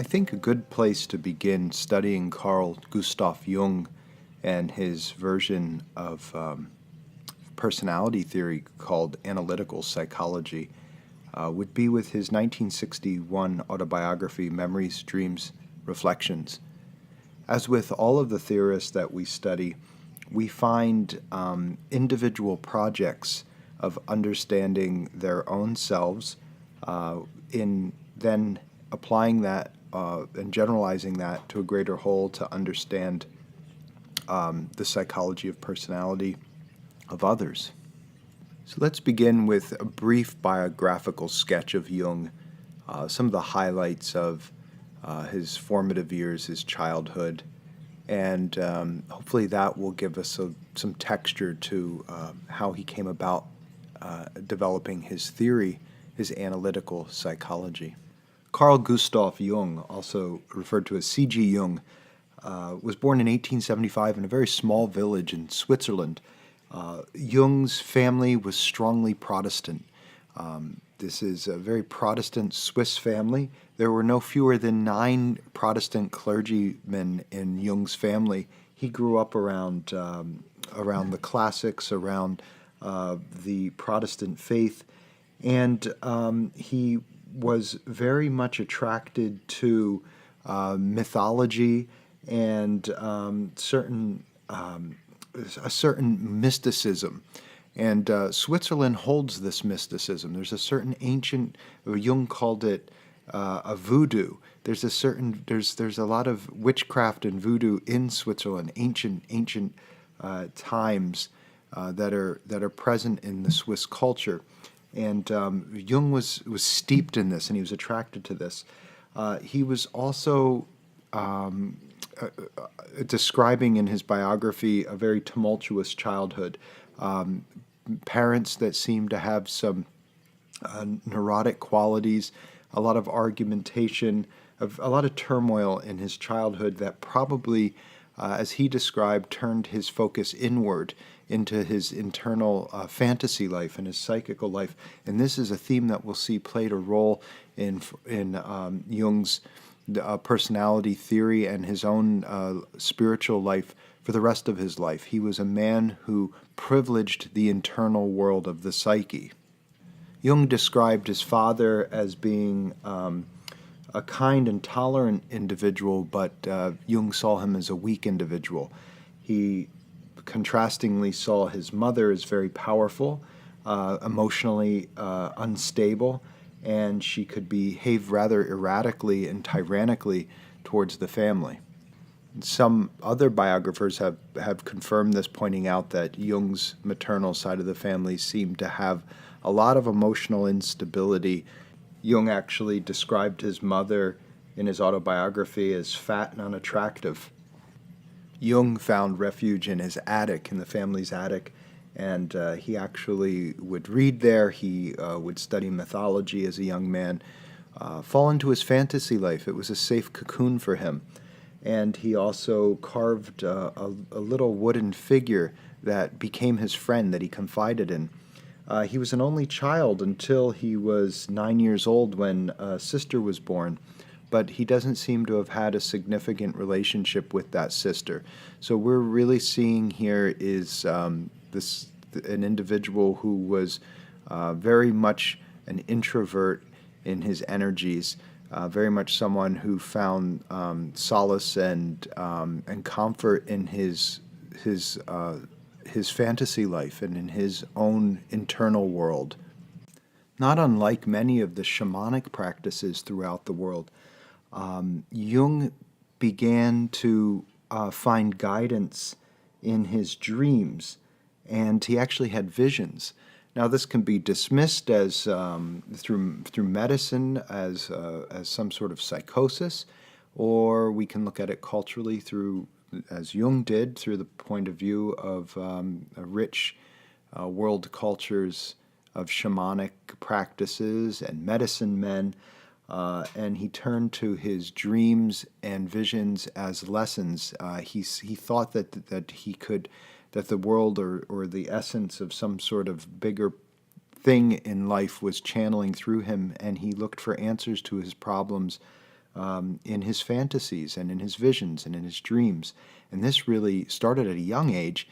I think a good place to begin studying Carl Gustav Jung and his version of personality theory called analytical psychology would be with his 1961 autobiography, Memories, Dreams, Reflections. As with all of the theorists that we study, we find individual projects of understanding their own selves in then applying that and generalizing that to a greater whole to understand the psychology of personality of others. So let's begin with a brief biographical sketch of Jung, some of the highlights of his formative years, his childhood, and hopefully that will give us some texture to how he came about developing his theory, his analytical psychology. Carl Gustav Jung, also referred to as C.G. Jung, was born in 1875 in a very small village in Switzerland. Jung's family was strongly Protestant. This is a very Protestant Swiss family. There were no fewer than 9 Protestant clergymen in Jung's family. He grew up around the classics, around the Protestant faith, and he was very much attracted to mythology and a certain mysticism. And Switzerland holds this mysticism. There's a certain ancient, Jung called it a voodoo. There's a lot of witchcraft and voodoo in Switzerland, ancient times that are present in the Swiss culture. And Jung was steeped in this, and he was attracted to this. He was also describing in his biography a very tumultuous childhood. Parents that seemed to have some neurotic qualities, a lot of argumentation, a lot of turmoil in his childhood that probably, as he described, turned his focus inward into his internal fantasy life and his psychical life. And this is a theme that we'll see played a role in Jung's personality theory and his own spiritual life for the rest of his life. He was a man who privileged the internal world of the psyche. Jung described his father as being a kind and tolerant individual, but Jung saw him as a weak individual. He contrastingly saw his mother as very powerful, emotionally unstable, and she could behave rather erratically and tyrannically towards the family. Some other biographers have confirmed this, pointing out that Jung's maternal side of the family seemed to have a lot of emotional instability. Jung actually described his mother in his autobiography as fat and unattractive. Jung found refuge in his attic, in the family's attic, and he actually would read there. He would study mythology as a young man, fall into his fantasy life. It was a safe cocoon for him. And he also carved a little wooden figure that became his friend, that he confided in. He was an only child until he was 9 years old when a sister was born, but he doesn't seem to have had a significant relationship with that sister. So we're really seeing here is an individual who was very much an introvert in his energies, very much someone who found solace and comfort in his fantasy life and in his own internal world. Not unlike many of the shamanic practices throughout the world, Jung began to find guidance in his dreams, and he actually had visions. Now, this can be dismissed as through medicine as some sort of psychosis, or we can look at it culturally through, as Jung did, through the point of view of rich world cultures of shamanic practices and medicine men. And he turned to his dreams and visions as lessons. He thought that the world or the essence of some sort of bigger thing in life was channeling through him, and he looked for answers to his problems in his fantasies and in his visions and in his dreams. And this really started at a young age.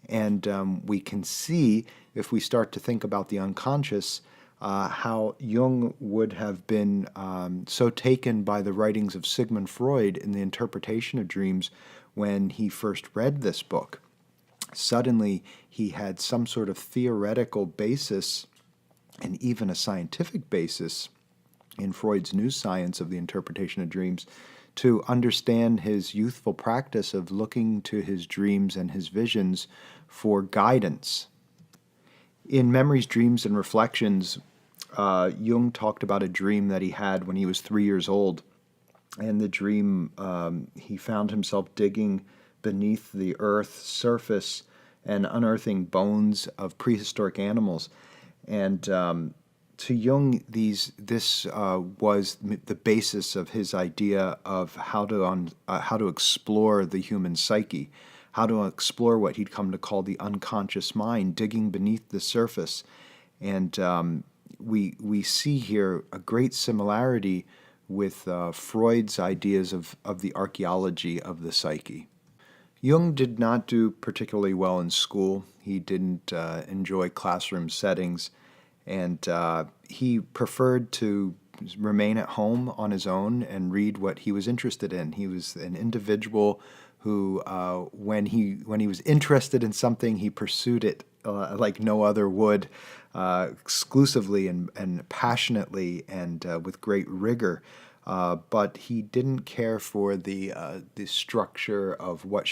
And we can see, if we start to think about the unconscious, how Jung would have been so taken by the writings of Sigmund Freud in the interpretation of dreams when he first read this book. Suddenly, he had some sort of theoretical basis and even a scientific basis in Freud's new science of the interpretation of dreams to understand his youthful practice of looking to his dreams and his visions for guidance. In Memories, Dreams, and Reflections, Jung talked about a dream that he had when he was 3 years old. And the dream, he found himself digging beneath the earth's surface and unearthing bones of prehistoric animals. And to Jung, this was the basis of his idea of how to explore the human psyche, how to explore what he'd come to call the unconscious mind, digging beneath the surface. And we see here a great similarity with Freud's ideas of the archaeology of the psyche. Jung did not do particularly well in school. He didn't enjoy classroom settings, and he preferred to remain at home on his own and read what he was interested in. He was an individual who, when he was interested in something, he pursued it like no other would, exclusively and passionately and with great rigor. But he didn't care for the structure of what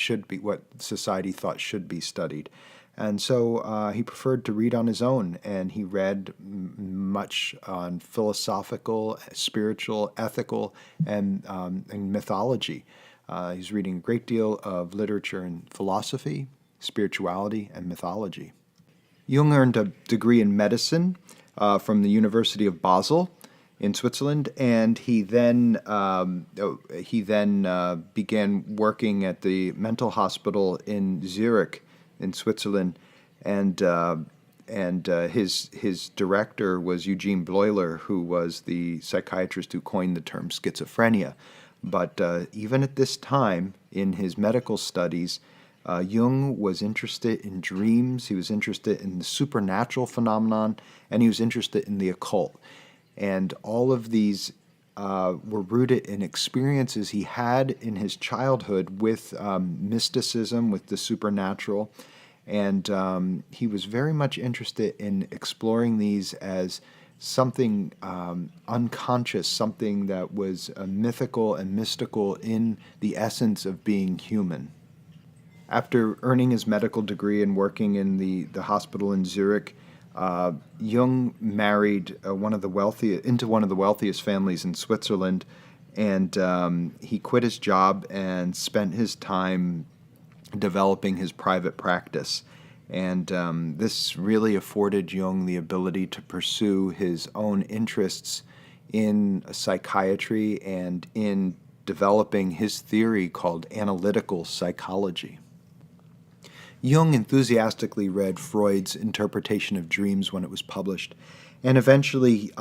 society thought should be studied. And so he preferred to read on his own, and he read much on philosophical, spiritual, ethical, and mythology. He's reading a great deal of literature in philosophy, spirituality, and mythology. Jung earned a degree in medicine from the University of Basel in Switzerland, and he then began working at the mental hospital in Zurich in Switzerland, and his director was Eugene Bleuler, who was the psychiatrist who coined the term schizophrenia. But even at this time in his medical studies, Jung was interested in dreams, he was interested in the supernatural phenomenon, and he was interested in the occult. And all of these were rooted in experiences he had in his childhood with mysticism, with the supernatural. And he was very much interested in exploring these as something unconscious, something that was mythical and mystical in the essence of being human. After earning his medical degree and working in the hospital in Zurich, Jung married into one of the wealthiest families in Switzerland, and he quit his job and spent his time developing his private practice. And this really afforded Jung the ability to pursue his own interests in psychiatry and in developing his theory called analytical psychology. Jung enthusiastically read Freud's interpretation of dreams when it was published, and eventually,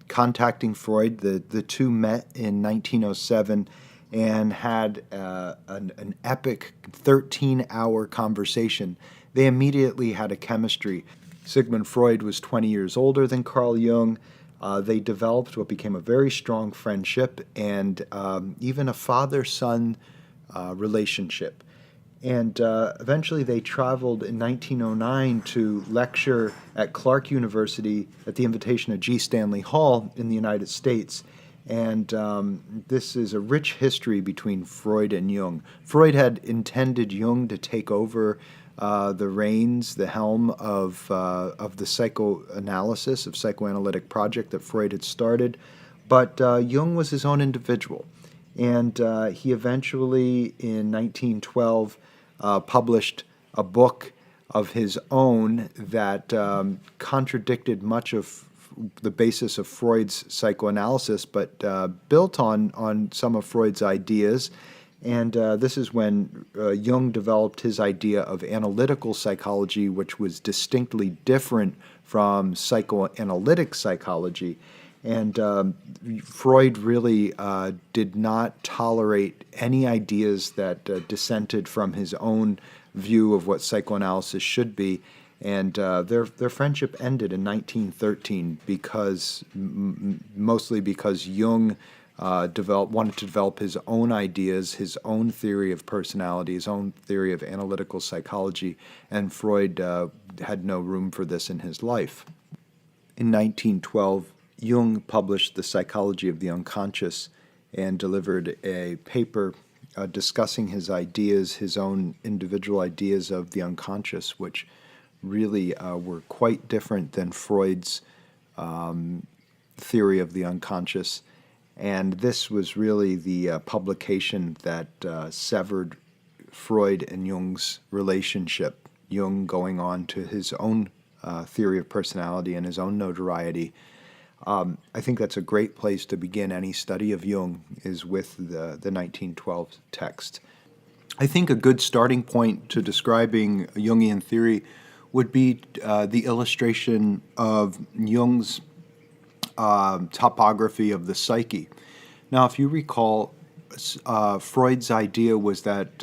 contacting Freud, the two met in 1907 and had an epic 13-hour conversation. They immediately had a chemistry. Sigmund Freud was 20 years older than Carl Jung. They developed what became a very strong friendship and even a father-son relationship. And eventually they traveled in 1909 to lecture at Clark University at the invitation of G. Stanley Hall in the United States. And this is a rich history between Freud and Jung. Freud had intended Jung to take over the reins, the helm of the psychoanalysis, of psychoanalytic project that Freud had started. But Jung was his own individual. And he eventually, in 1912, published a book of his own that contradicted much of the basis of Freud's psychoanalysis, but built on some of Freud's ideas. And this is when Jung developed his idea of analytical psychology, which was distinctly different from psychoanalytic psychology. And Freud really did not tolerate any ideas that dissented from his own view of what psychoanalysis should be. And their friendship ended in 1913 because mostly because Jung wanted to develop his own ideas, his own theory of personality, his own theory of analytical psychology, and Freud had no room for this in his life. In 1912, Jung published The Psychology of the Unconscious and delivered a paper discussing his ideas, his own individual ideas of the unconscious, which really were quite different than Freud's theory of the unconscious. And this was really the publication that severed Freud and Jung's relationship, Jung going on to his own theory of personality and his own notoriety. I think that's a great place to begin any study of Jung, is with the 1912 text. I think a good starting point to describing Jungian theory would be the illustration of Jung's topography of the psyche. Now, if you recall, Freud's idea was that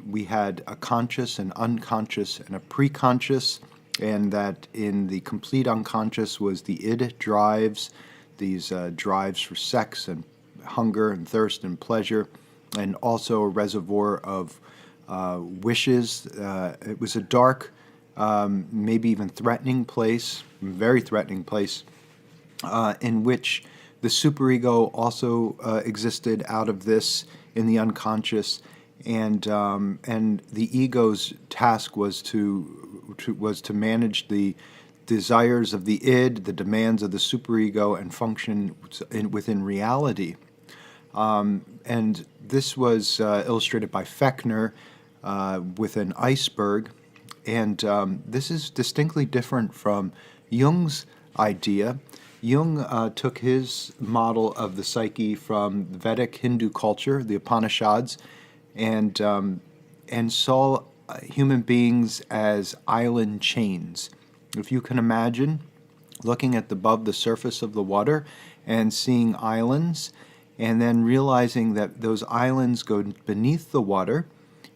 we had a conscious, an unconscious, and a preconscious, and that in the complete unconscious was the id drives, these drives for sex and hunger and thirst and pleasure, and also a reservoir of wishes. It was a dark, maybe even threatening place, very threatening place, in which the superego also existed out of this in the unconscious, and the ego's task was to manage the desires of the id, the demands of the superego, and function within reality. And this was illustrated by Fechner with an iceberg, and this is distinctly different from Jung's idea. Jung took his model of the psyche from Vedic Hindu culture, the Upanishads, and saw human beings as island chains. If you can imagine looking at above the surface of the water and seeing islands, and then realizing that those islands go beneath the water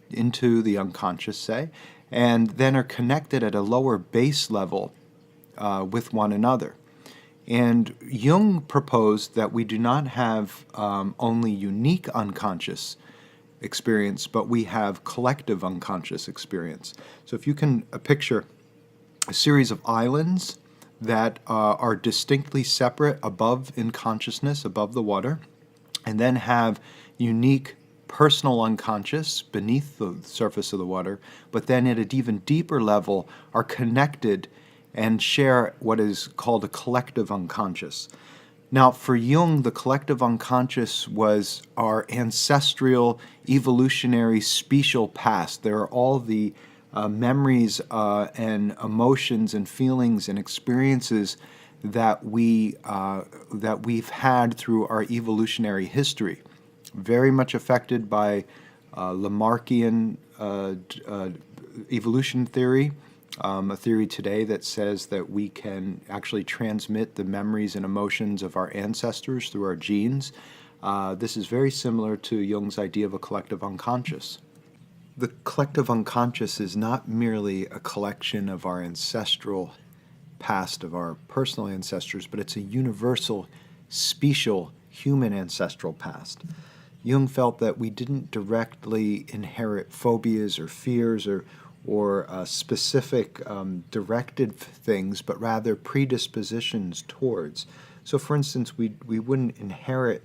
into the unconscious, say, and then are connected at a lower base level with one another. And Jung proposed that we do not have only unique unconscious experience, but we have collective unconscious experience. So if you can picture a series of islands that are distinctly separate above in consciousness, above the water, and then have unique personal unconscious beneath the surface of the water, but then at an even deeper level are connected and share what is called a collective unconscious. Now, for Jung, the collective unconscious was our ancestral, evolutionary, special past. There are all the memories and emotions and feelings and experiences that we've had through our evolutionary history, very much affected by Lamarckian evolution theory. A theory today that says that we can actually transmit the memories and emotions of our ancestors through our genes. This is very similar to Jung's idea of a collective unconscious. The collective unconscious is not merely a collection of our ancestral past, of our personal ancestors, but it's a universal, special, human ancestral past. Jung felt that we didn't directly inherit phobias or fears or specific directed things, but rather predispositions towards. So, for instance, we wouldn't inherit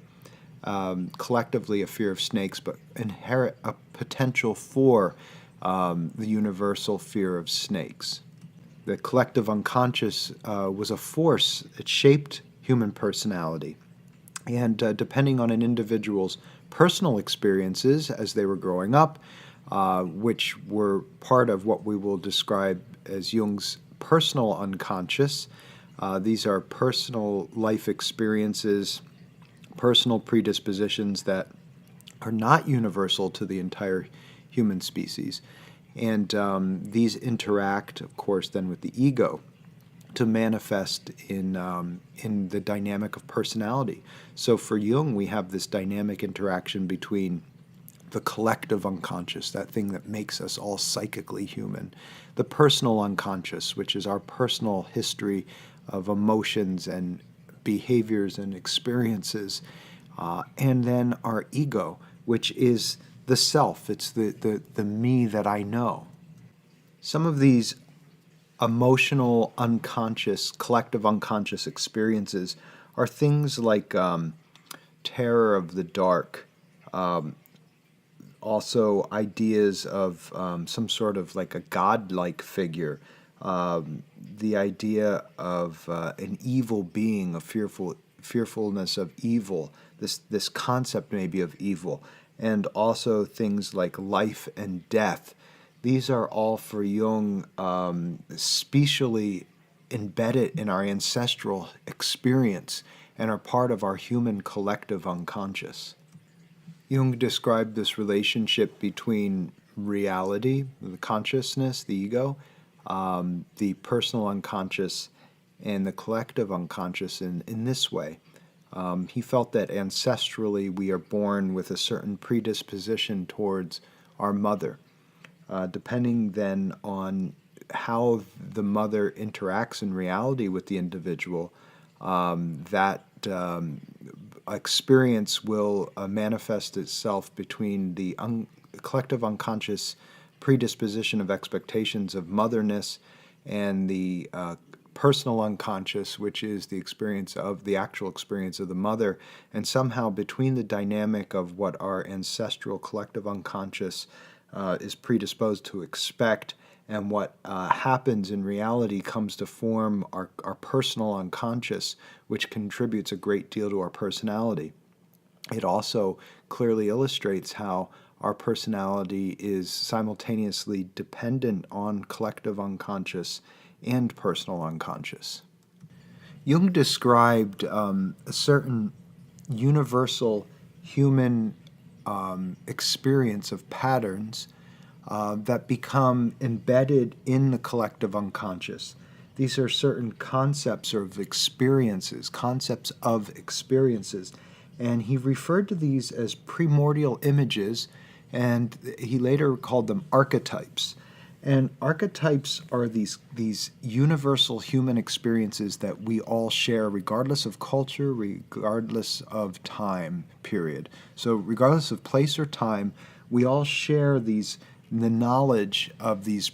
collectively a fear of snakes, but inherit a potential for the universal fear of snakes. The collective unconscious was a force. It shaped human personality. And depending on an individual's personal experiences as they were growing up, which were part of what we will describe as Jung's personal unconscious. These are personal life experiences, personal predispositions that are not universal to the entire human species. And these interact, of course, then with the ego to manifest in the dynamic of personality. So for Jung, we have this dynamic interaction between the collective unconscious, that thing that makes us all psychically human, the personal unconscious, which is our personal history of emotions and behaviors and experiences, and then our ego, which is the self. It's the me that I know. Some of these emotional unconscious, collective unconscious experiences are things like terror of the dark, also ideas of some sort of like a godlike figure, the idea of an evil being, a fearfulness of evil, this concept maybe of evil, and also things like life and death. These are all for Jung specially embedded in our ancestral experience and are part of our human collective unconscious. Jung described this relationship between reality, the consciousness, the ego, the personal unconscious, and the collective unconscious in this way. He felt that ancestrally we are born with a certain predisposition towards our mother. Depending then on how the mother interacts in reality with the individual, that experience will manifest itself between the collective unconscious predisposition of expectations of motherness and the personal unconscious, which is the experience of the actual experience of the mother, and somehow between the dynamic of what our ancestral collective unconscious is predisposed to expect and what happens in reality comes to form our personal unconscious, which contributes a great deal to our personality. It also clearly illustrates how our personality is simultaneously dependent on collective unconscious and personal unconscious. Jung described a certain universal human experience of patterns that become embedded in the collective unconscious. These are certain concepts of experiences, and he referred to these as primordial images, and he later called them archetypes. And archetypes are these universal human experiences that we all share regardless of culture, regardless of time period. So regardless of place or time, we all share the knowledge of these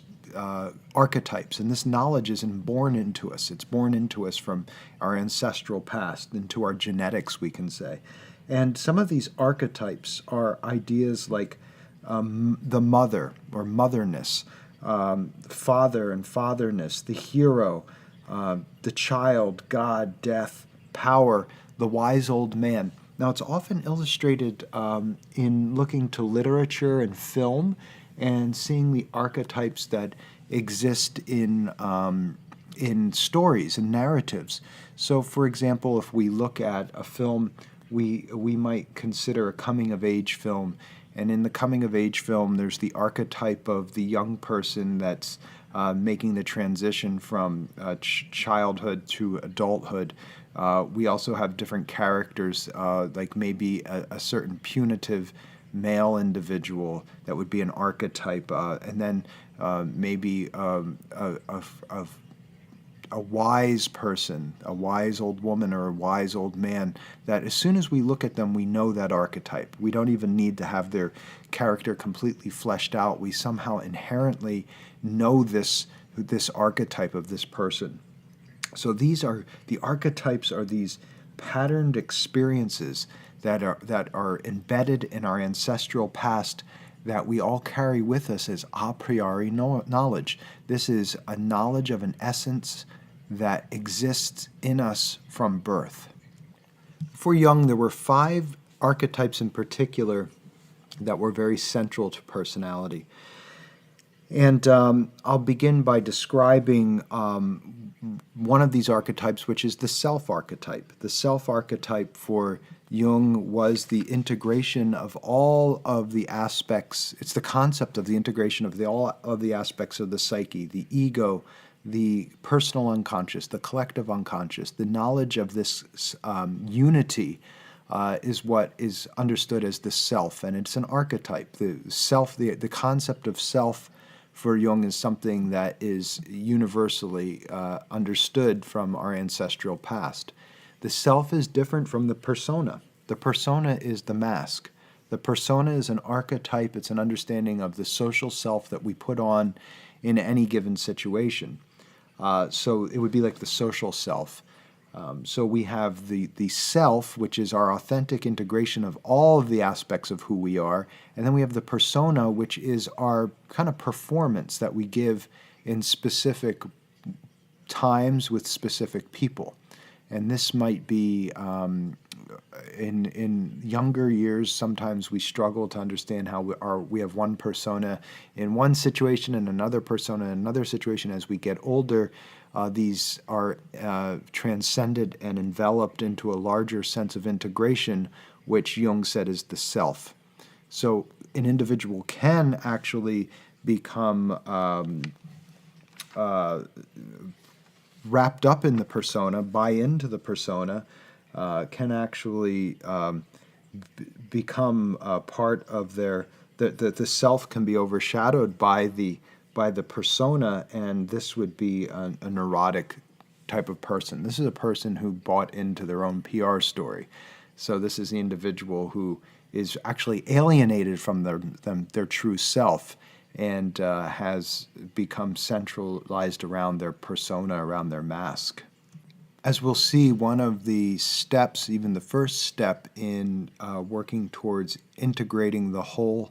archetypes, and this knowledge is born into us. It's born into us from our ancestral past, into our genetics, we can say. And some of these archetypes are ideas like the mother or motherness, father and fatherness, the hero, the child, God, death, power, the wise old man. Now, it's often illustrated in looking to literature and film and seeing the archetypes that exist in stories and narratives. So, for example, if we look at a film, we might consider a coming-of-age film. And in the coming-of-age film, there's the archetype of the young person that's making the transition from childhood to adulthood. We also have different characters, like maybe a certain punitive male individual that would be an archetype, and then maybe a wise person, a wise old woman or a wise old man, that as soon as we look at them, we know that archetype. We don't even need to have their character completely fleshed out. We somehow inherently know this archetype of this person. So the archetypes are these patterned experiences that are embedded in our ancestral past that we all carry with us as a priori knowledge. This is a knowledge of an essence that exists in us from birth. For Jung, there were 5 archetypes in particular that were very central to personality. And I'll begin by describing one of these archetypes, which is the self archetype. The self archetype for Jung was the integration of all of the aspects. It's the concept of the integration of all of the aspects of the psyche, the ego, the personal unconscious, the collective unconscious, the knowledge of this unity is what is understood as the self, and it's an archetype. The self, the concept of self for Jung is something that is universally understood from our ancestral past. The self is different from the persona. The persona is the mask. The persona is an archetype. It's an understanding of the social self that we put on in any given situation. So it would be like the social self. So we have the self, which is our authentic integration of all of the aspects of who we are, and then we have the persona, which is our kind of performance that we give in specific times with specific people. And this might be in younger years. Sometimes we struggle to understand how we have one persona in one situation and another persona in another situation. As we get older, these are transcended and enveloped into a larger sense of integration, which Jung said is the self. So an individual can actually become wrapped up in the persona, buy into the persona, can actually become part of their, the self can be overshadowed by the persona, and this would be a neurotic type of person. This is a person who bought into their own PR story. So this is the individual who is actually alienated from their true self, and has become centralized around their persona, around their mask. As we'll see, one of the steps, even the first step in working towards integrating the whole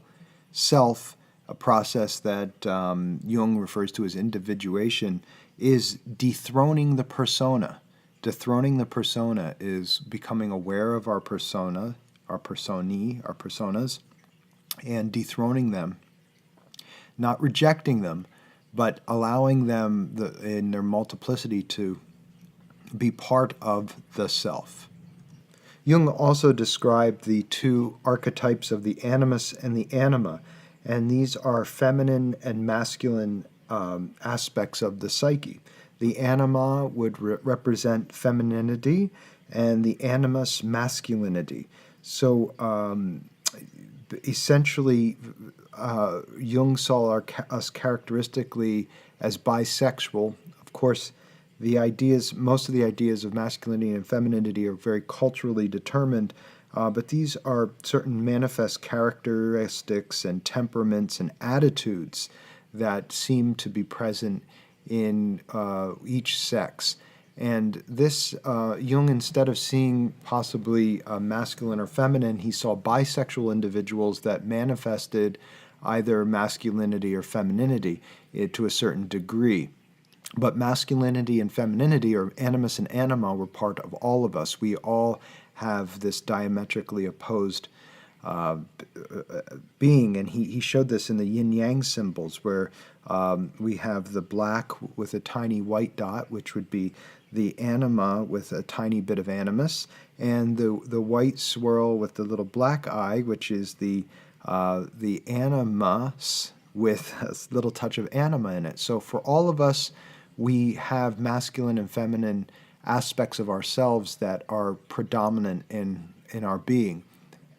self, a process that Jung refers to as individuation, is dethroning the persona. Dethroning the persona is becoming aware of our persona, our personae, our personas, and dethroning them. Not rejecting them, but allowing them in their multiplicity to be part of the self. Jung also described the two archetypes of the animus and the anima, and these are feminine and masculine aspects of the psyche. The anima would represent femininity, and the animus masculinity. So essentially, Jung saw us characteristically as bisexual. Of course, most of the ideas of masculinity and femininity are very culturally determined, but these are certain manifest characteristics and temperaments and attitudes that seem to be present in each sex. And this, Jung, instead of seeing possibly masculine or feminine, he saw bisexual individuals that manifested either masculinity or femininity to a certain degree. But masculinity and femininity, or animus and anima, were part of all of us. We all have this diametrically opposed being, and he showed this in the yin-yang symbols, where we have the black with a tiny white dot, which would be the anima with a tiny bit of animus, and the white swirl with the little black eye, which is the animus with a little touch of anima in it. So for all of us, we have masculine and feminine aspects of ourselves that are predominant in our being.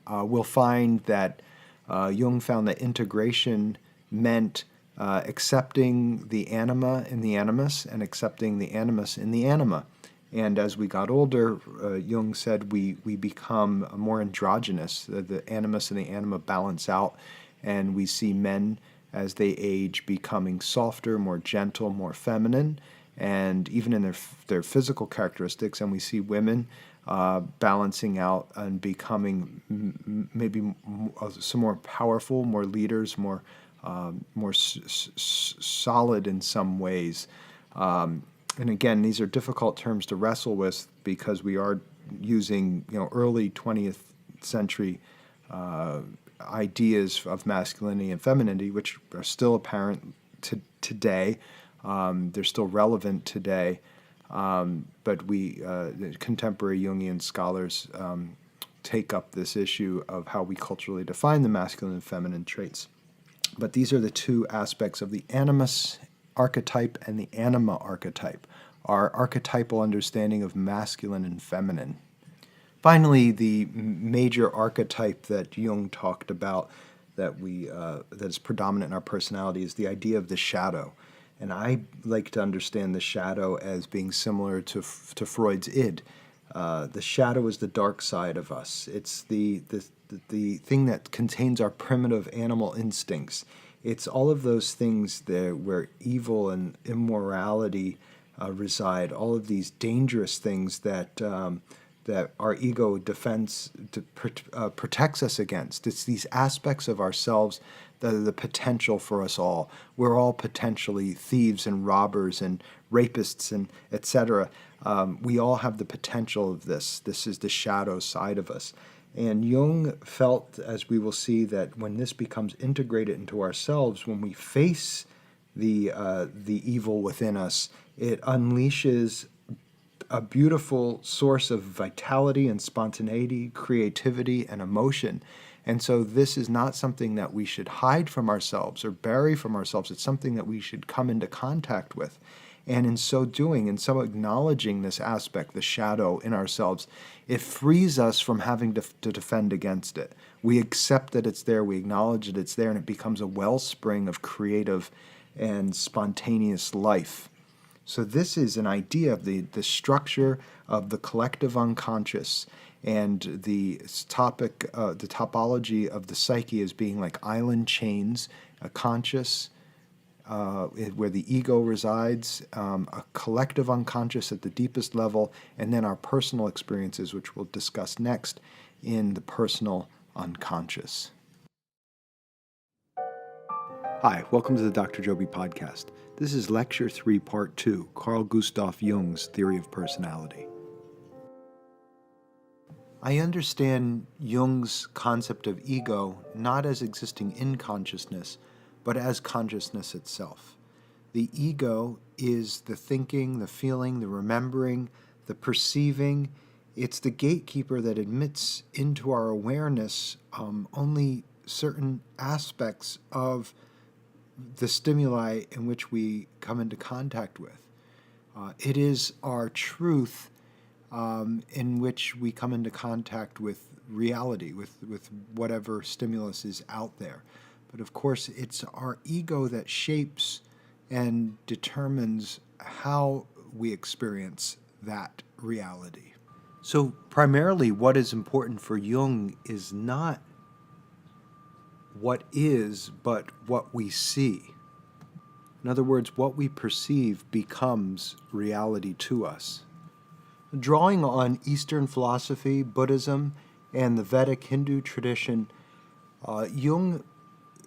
We'll find that Jung found that integration meant accepting the anima in the animus and accepting the animus in the anima. And as we got older, Jung said we become more androgynous. The animus and the anima balance out, and we see men as they age becoming softer, more gentle, more feminine, and even in their physical characteristics. And we see women balancing out and becoming maybe some more powerful, more leaders, more solid in some ways. And again, these are difficult terms to wrestle with because we are using early 20th century ideas of masculinity and femininity, which are still apparent today. They're still relevant today. But contemporary Jungian scholars take up this issue of how we culturally define the masculine and feminine traits. But these are the two aspects of the animus archetype and the anima archetype, our archetypal understanding of masculine and feminine. Finally, the major archetype that Jung talked about that is predominant in our personality is the idea of the shadow. And I like to understand the shadow as being similar to Freud's id. The shadow is the dark side of us. It's the thing that contains our primitive animal instincts. It's all of those things there where evil and immorality reside. All of these dangerous things that our ego protects us against. It's these aspects of ourselves that are the potential for us all. We're all potentially thieves and robbers and rapists and etc. We all have the potential of this. This is the shadow side of us. And Jung felt, as we will see, that when this becomes integrated into ourselves, when we face the evil within us, it unleashes a beautiful source of vitality and spontaneity, creativity, and emotion. And so this is not something that we should hide from ourselves or bury from ourselves. It's something that we should come into contact with. And in so doing, in so acknowledging this aspect, the shadow in ourselves, it frees us from having to defend against it. We accept that it's there, we acknowledge that it's there, and it becomes a wellspring of creative and spontaneous life. So this is an idea of the structure of the collective unconscious and the topology of the psyche as being like island chains, a conscious where the ego resides, a collective unconscious at the deepest level, and then our personal experiences, which we'll discuss next, in the personal unconscious. Hi, welcome to the Dr. Giobbi podcast. This is Lecture 3, Part 2, Carl Gustav Jung's Theory of Personality. I understand Jung's concept of ego not as existing in consciousness, but as consciousness itself. The ego is the thinking, the feeling, the remembering, the perceiving. It's the gatekeeper that admits into our awareness only certain aspects of the stimuli in which we come into contact with. It is our truth in which we come into contact with reality, with whatever stimulus is out there. But of course, it's our ego that shapes and determines how we experience that reality. So primarily what is important for Jung is not what is, but what we see. In other words, what we perceive becomes reality to us. Drawing on Eastern philosophy, Buddhism, and the Vedic Hindu tradition, Jung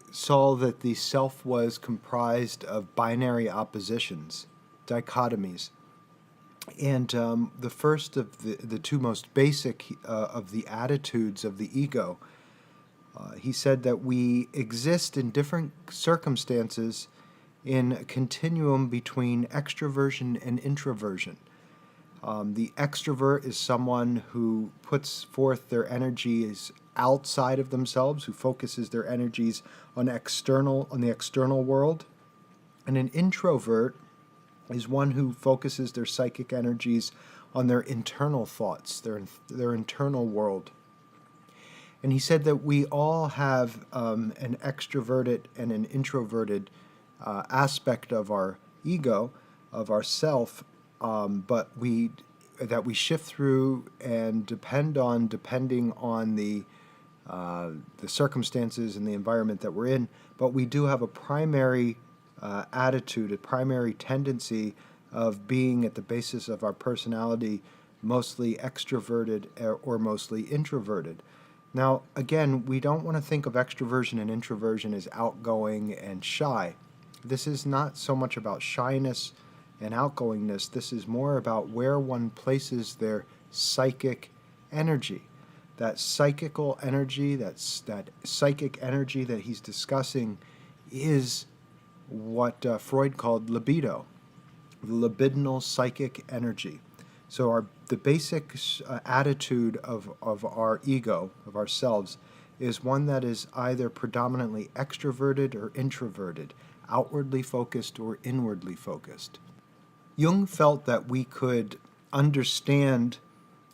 saw that the self was comprised of binary oppositions, dichotomies. And the first of the two most basic of the attitudes of the ego, he said that we exist in different circumstances in a continuum between extroversion and introversion. The extrovert is someone who puts forth their energies outside of themselves, who focuses their energies on the external world. And an introvert is one who focuses their psychic energies on their internal thoughts, their internal world. And he said that we all have an extroverted and an introverted aspect of our ego, of our self, but that we shift through and depending on the circumstances and the environment that we're in. But we do have a primary attitude, a primary tendency of being at the basis of our personality mostly extroverted or mostly introverted. Now, again, we don't want to think of extroversion and introversion as outgoing and shy. This is not so much about shyness and outgoingness. This is more about where one places their psychic energy. That psychical energy, that psychic energy that he's discussing is what Freud called libido, the libidinal psychic energy. So the basic attitude of our ego, of ourselves, is one that is either predominantly extroverted or introverted, outwardly focused or inwardly focused. Jung felt that we could understand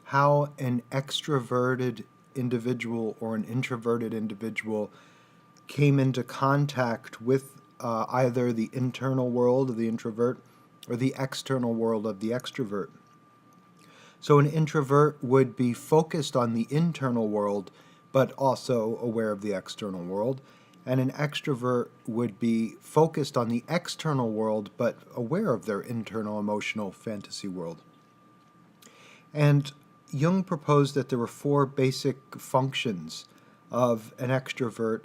how an extroverted individual or an introverted individual came into contact with either the internal world of the introvert or the external world of the extrovert. So an introvert would be focused on the internal world, but also aware of the external world. And an extrovert would be focused on the external world, but aware of their internal emotional fantasy world. And Jung proposed that there were four basic functions of an extrovert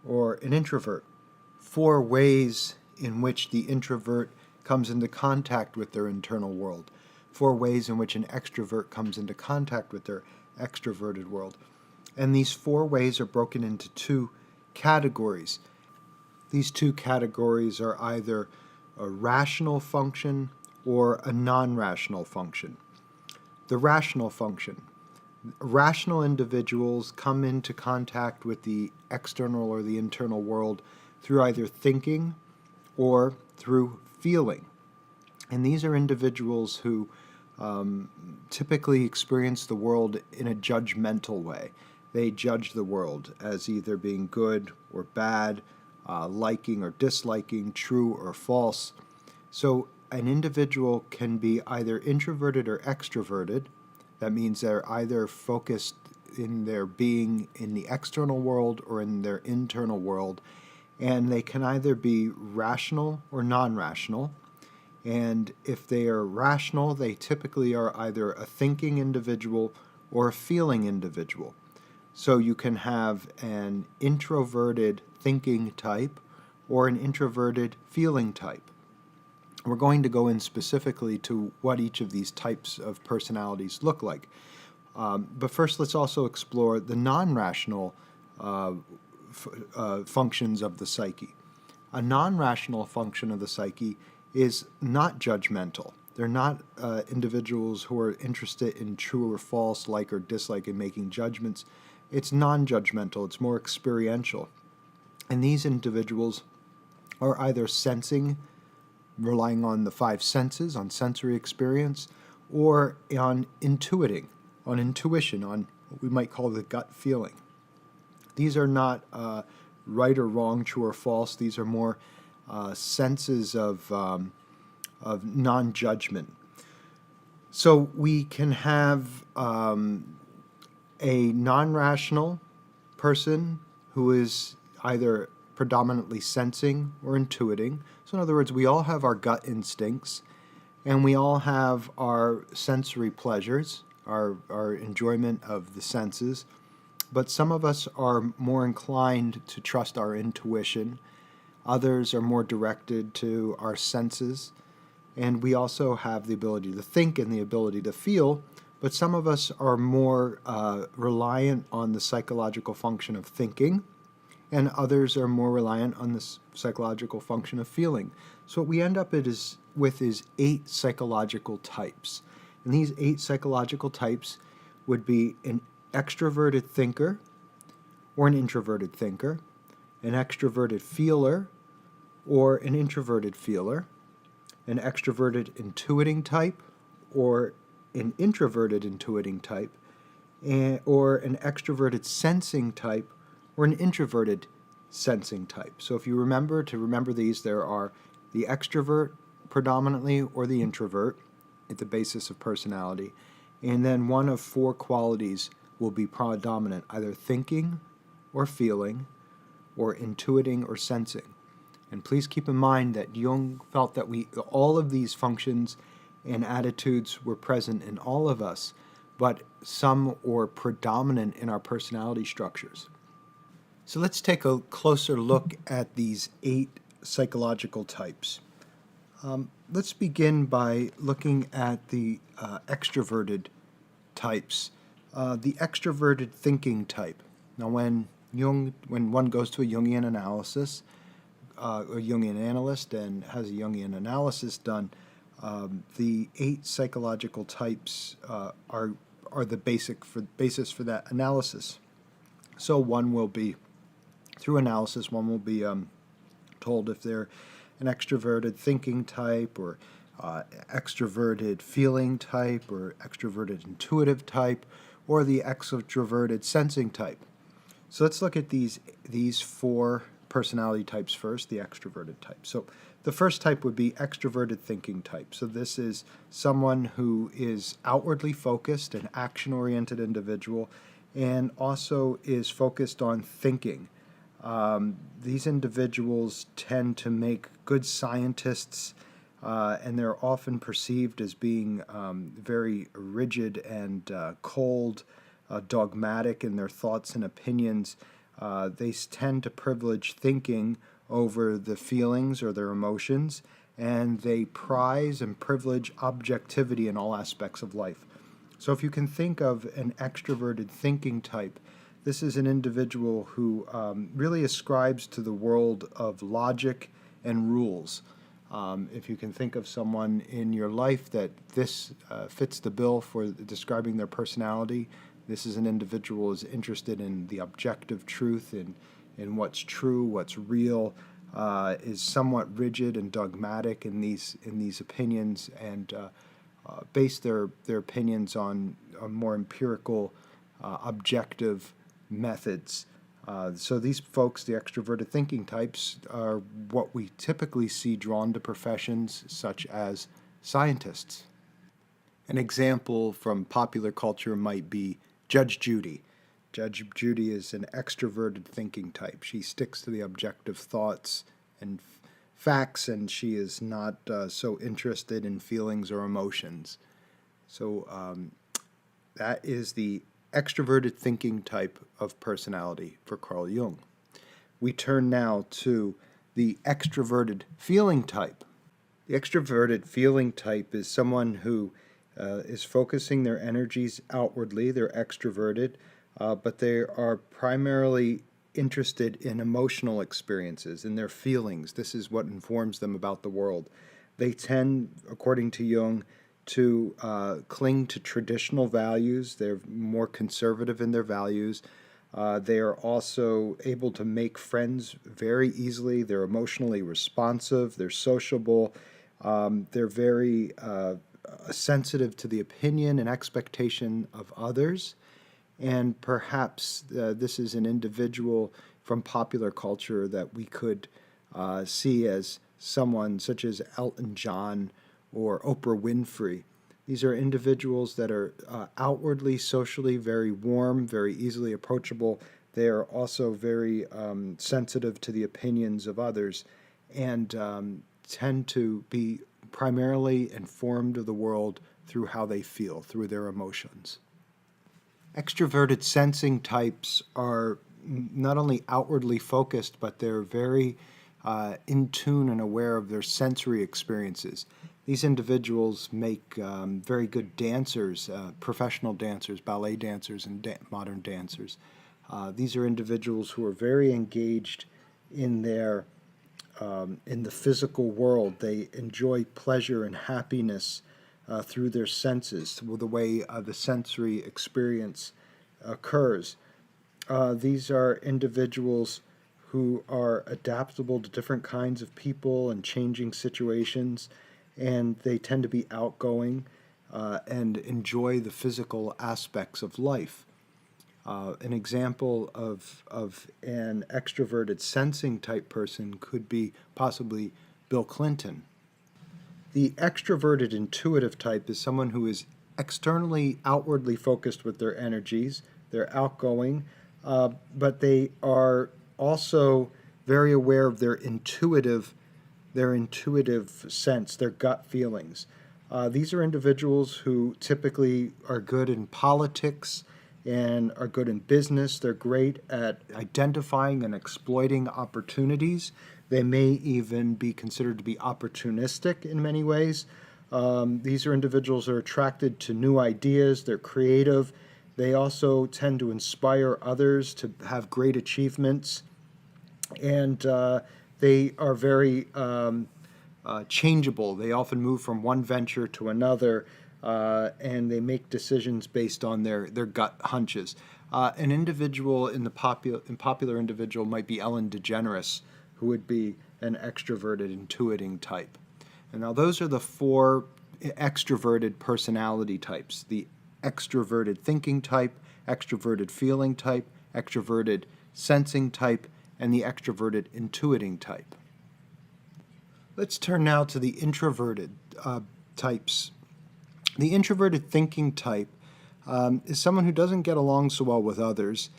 or an introvert, four ways in which the introvert comes into contact with their internal world, four ways in which an extrovert comes into contact with their extroverted world. And these four ways are broken into two categories. These two categories are either a rational function or a non-rational function. The rational function. Rational individuals come into contact with the external or the internal world through either thinking or through feeling. And these are individuals who typically experience the world in a judgmental way. They judge the world as either being good or bad, liking or disliking, true or false. So an individual can be either introverted or extroverted. That means they're either focused in their being in the external world or in their internal world. And they can either be rational or non-rational. And if they are rational, they typically are either a thinking individual or a feeling individual. So you can have an introverted thinking type or an introverted feeling type. We're going to go in specifically to what each of these types of personalities look like. But first, let's also explore the non-rational functions of the psyche. A non-rational function of the psyche is not judgmental. They're not individuals who are interested in true or false, like or dislike, in making judgments. It's non-judgmental. It's more experiential. And these individuals are either sensing, relying on the five senses, on sensory experience, or on intuiting, on intuition, on what we might call the gut feeling. These are not right or wrong, true or false. These are more senses of non-judgment. So we can have a non-rational person who is either predominantly sensing or intuiting. So in other words, we all have our gut instincts, and we all have our sensory pleasures, our enjoyment of the senses. But some of us are more inclined to trust our intuition. Others are more directed to our senses. And we also have the ability to think and the ability to feel. But some of us are more reliant on the psychological function of thinking, and others are more reliant on the psychological function of feeling. So what we end up with is 8 psychological types. And these 8 psychological types would be an extroverted thinker or an introverted thinker, an extroverted feeler or an introverted feeler, an extroverted intuiting type or an introverted intuiting type, or an extroverted sensing type or an introverted sensing type. So if you remember these, there are the extrovert predominantly or the introvert at the basis of personality, and then one of 4 qualities will be predominant, either thinking or feeling or intuiting or sensing. And please keep in mind that Jung felt that all of these functions and attitudes were present in all of us, but some were predominant in our personality structures. So let's take a closer look at these 8 psychological types. Let's begin by looking at the extroverted types. The extroverted thinking type. Now, when one goes to a Jungian analysis, a Jungian analyst, and has a Jungian analysis done, the 8 psychological types are the basis for that analysis. So one will be, through analysis, one will be told if they're an extroverted thinking type, or extroverted feeling type, or extroverted intuitive type, or the extroverted sensing type. So let's look at these four personality types first, the extroverted type. So the first type would be extroverted thinking type. So this is someone who is outwardly focused, an action-oriented individual, and also is focused on thinking. These individuals tend to make good scientists, and they're often perceived as being very rigid and cold, dogmatic in their thoughts and opinions. They tend to privilege thinking over the feelings or their emotions, and they prize and privilege objectivity in all aspects of life. So if you can think of an extroverted thinking type, this is an individual who really ascribes to the world of logic and rules. If you can think of someone in your life that this fits the bill for describing their personality, this is an individual who is interested in the objective truth, in what's true, what's real, is somewhat rigid and dogmatic in these opinions, and base their opinions on more empirical, objective methods. So these folks, the extroverted thinking types, are what we typically see drawn to professions such as scientists. An example from popular culture might be Judge Judy. Judge Judy is an extroverted thinking type. She sticks to the objective thoughts and facts, and she is not so interested in feelings or emotions. So that is the extroverted thinking type of personality for Carl Jung. We turn now to the extroverted feeling type. The extroverted feeling type is someone who is focusing their energies outwardly. They're extroverted, but they are primarily interested in emotional experiences, in their feelings. This is what informs them about the world. They tend, according to Jung, to cling to traditional values. They're more conservative in their values. They are also able to make friends very easily. They're emotionally responsive. They're sociable. They're very sensitive to the opinion and expectation of others. And perhaps this is an individual from popular culture that we could see as someone such as Elton John or Oprah Winfrey. These are individuals that are outwardly, socially very warm, very easily approachable. They are also very sensitive to the opinions of others, and tend to be primarily informed of the world through how they feel, through their emotions. Extroverted sensing types are not only outwardly focused, but they're very in tune and aware of their sensory experiences. These individuals make very good dancers, professional dancers, ballet dancers, and modern dancers. These are individuals who are very engaged in their in the physical world. They enjoy pleasure and happiness through their senses, the way the sensory experience occurs. These are individuals who are adaptable to different kinds of people and changing situations, and they tend to be outgoing and enjoy the physical aspects of life. An example of an extroverted sensing type person could be possibly Bill Clinton. The extroverted intuitive type is someone who is externally, outwardly focused with their energies. They're outgoing, but they are also very aware of their intuitive sense, their gut feelings. These are individuals who typically are good in politics and are good in business. They're great at identifying and exploiting opportunities. They may even be considered to be opportunistic in many ways. These are individuals that are attracted to new ideas. They're creative. They also tend to inspire others to have great achievements. And they are very changeable. They often move from one venture to another, and they make decisions based on their gut hunches. An individual in the popular individual might be Ellen DeGeneres, who would be and extroverted intuiting type. And now those are the four extroverted personality types: the extroverted thinking type, extroverted feeling type, extroverted sensing type, and the extroverted intuiting type. Let's turn now to the introverted types. The introverted thinking type is someone who doesn't get along so well with others,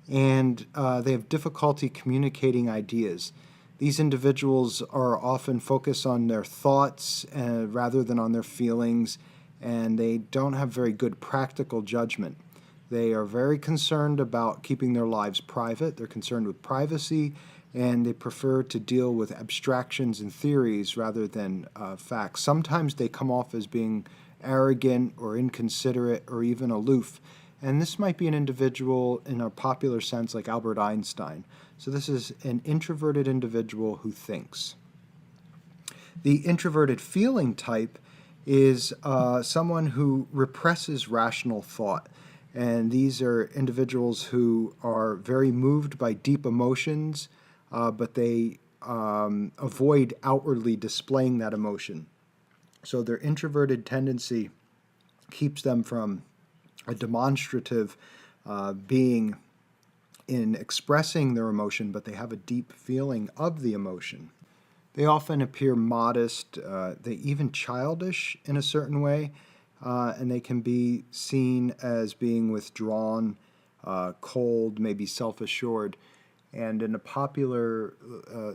and they have difficulty communicating ideas. These individuals are often focused on their thoughts rather than on their feelings, and they don't have very good practical judgment. They are very concerned about keeping their lives private. They're concerned with privacy, and they prefer to deal with abstractions and theories rather than facts. Sometimes they come off as being arrogant or inconsiderate or even aloof. And this might be an individual in a popular sense like Albert Einstein. So this is an introverted individual who thinks. The introverted feeling type is someone who represses rational thought. And these are individuals who are very moved by deep emotions, but they avoid outwardly displaying that emotion. So their introverted tendency keeps them from a demonstrative being in expressing their emotion, but they have a deep feeling of the emotion. They often appear modest, they even childish in a certain way, and they can be seen as being withdrawn, cold, maybe self-assured. And in a popular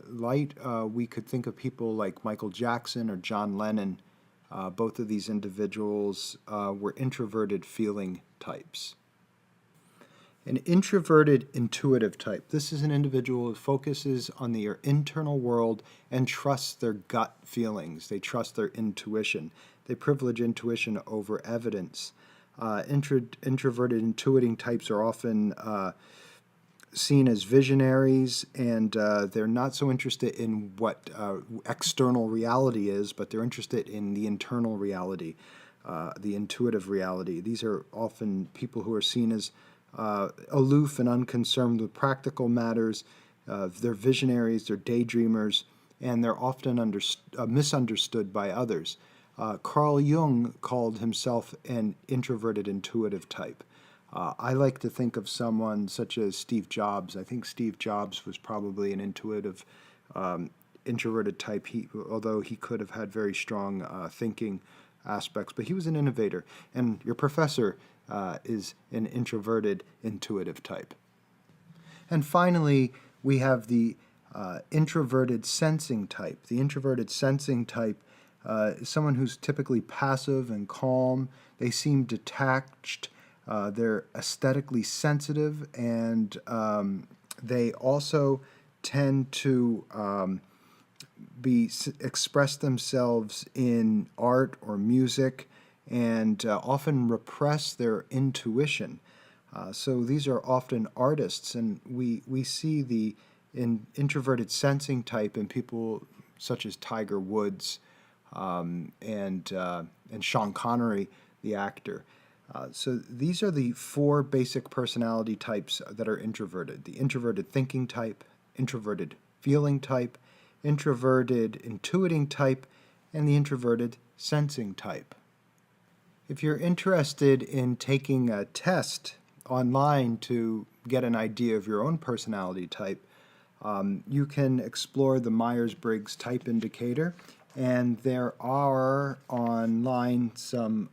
light, we could think of people like Michael Jackson or John Lennon. Both of these individuals were introverted feeling types. An introverted intuitive type. This is an individual who focuses on their internal world and trusts their gut feelings. They trust their intuition. They privilege intuition over evidence. Introverted intuiting types are often seen as visionaries, and they're not so interested in what external reality is, but they're interested in the internal reality, the intuitive reality. These are often people who are seen as aloof and unconcerned with practical matters. They're visionaries, they're daydreamers, and they're often misunderstood by others. Carl Jung called himself an introverted intuitive type. I like to think of someone such as Steve Jobs. I think Steve Jobs was probably an intuitive, introverted type, although he could have had very strong thinking aspects, but he was an innovator. And your professor is an introverted, intuitive type. And finally, we have the introverted sensing type. The introverted sensing type is someone who's typically passive and calm. They seem detached. They're aesthetically sensitive, and they also tend to express themselves in art or music, and often repress their intuition. So these are often artists, and we see the introverted sensing type in people such as Tiger Woods and Sean Connery, the actor. So these are the four basic personality types that are introverted: the introverted thinking type, introverted feeling type, introverted intuiting type, and the introverted sensing type. If you're interested in taking a test online to get an idea of your own personality type, you can explore the Myers-Briggs Type Indicator, and there are online some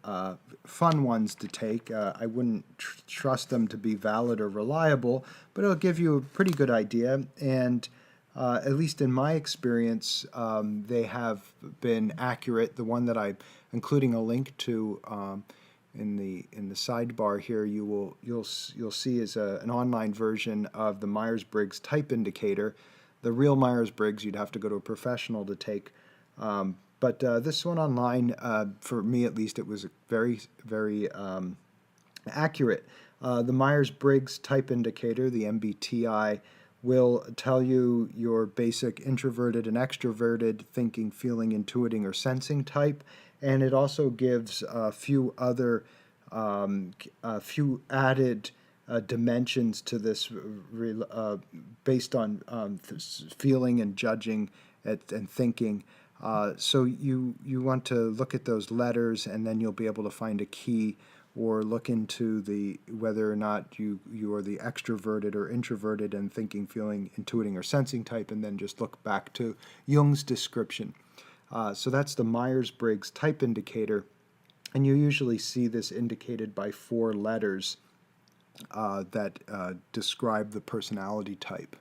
fun ones to take. I wouldn't trust them to be valid or reliable, but it'll give you a pretty good idea, and at least in my experience, they have been accurate. The one that I'm including a link to in the sidebar here, you'll see is an online version of the Myers-Briggs Type Indicator. The real Myers-Briggs, you'd have to go to a professional to take. But this one online, for me at least, it was very, very accurate. The Myers-Briggs Type Indicator, the MBTI, will tell you your basic introverted and extroverted thinking, feeling, intuiting, or sensing type, and it also gives a few other, few added dimensions to this based on feeling and judging and thinking. So you want to look at those letters, and then you'll be able to find a key, or look into the whether or not you are the extroverted or introverted and thinking, feeling, intuiting, or sensing type, and then just look back to Jung's description. So that's the Myers-Briggs type indicator, and you usually see this indicated by 4 letters that describe the personality type.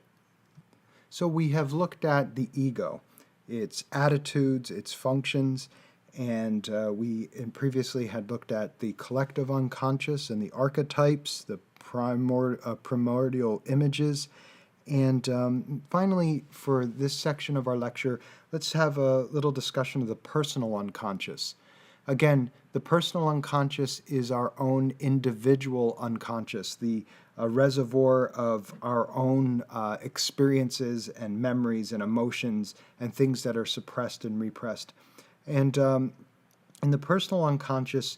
So we have looked at the ego, its attitudes, its functions, and we previously had looked at the collective unconscious and the archetypes, the primordial images, and finally, for this section of our lecture, let's have a little discussion of the personal unconscious. Again, the personal unconscious is our own individual unconscious, the reservoir of our own experiences and memories and emotions and things that are suppressed and repressed. And in the personal unconscious,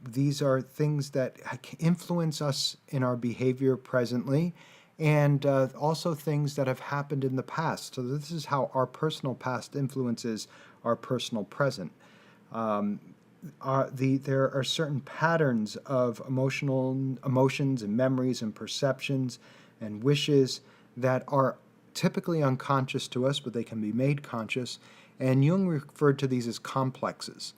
these are things that influence us in our behavior presently, and also things that have happened in the past. So this is how our personal past influences our personal present. There are certain patterns of emotions and memories and perceptions and wishes that are typically unconscious to us, but they can be made conscious. And Jung referred to these as complexes.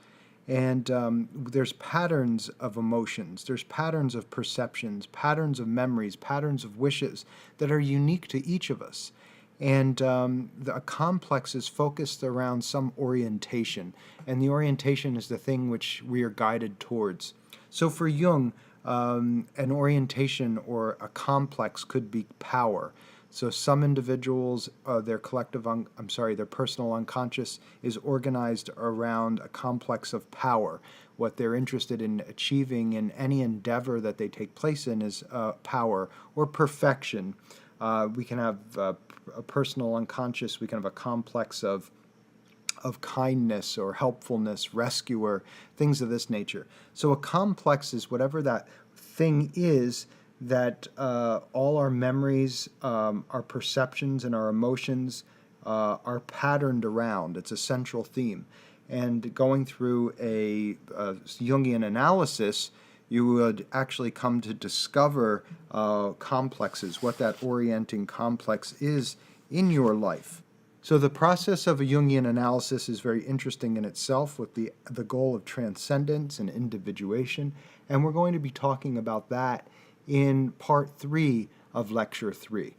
And there's patterns of emotions, there's patterns of perceptions, patterns of memories, patterns of wishes that are unique to each of us. And the complex is focused around some orientation, and the orientation is the thing which we are guided towards. So for Jung, an orientation or a complex could be power. So some individuals, their personal unconscious is organized around a complex of power. What they're interested in achieving in any endeavor that they take place in is power or perfection. We can have a personal unconscious, we can have a complex of kindness or helpfulness, rescuer, things of this nature. So a complex is whatever that thing is that all our memories, our perceptions, and our emotions are patterned around. It's a central theme. And going through a Jungian analysis, you would actually come to discover complexes, what that orienting complex is in your life. So the process of a Jungian analysis is very interesting in itself, with the goal of transcendence and individuation, and we're going to be talking about that in part 3 of lecture 3.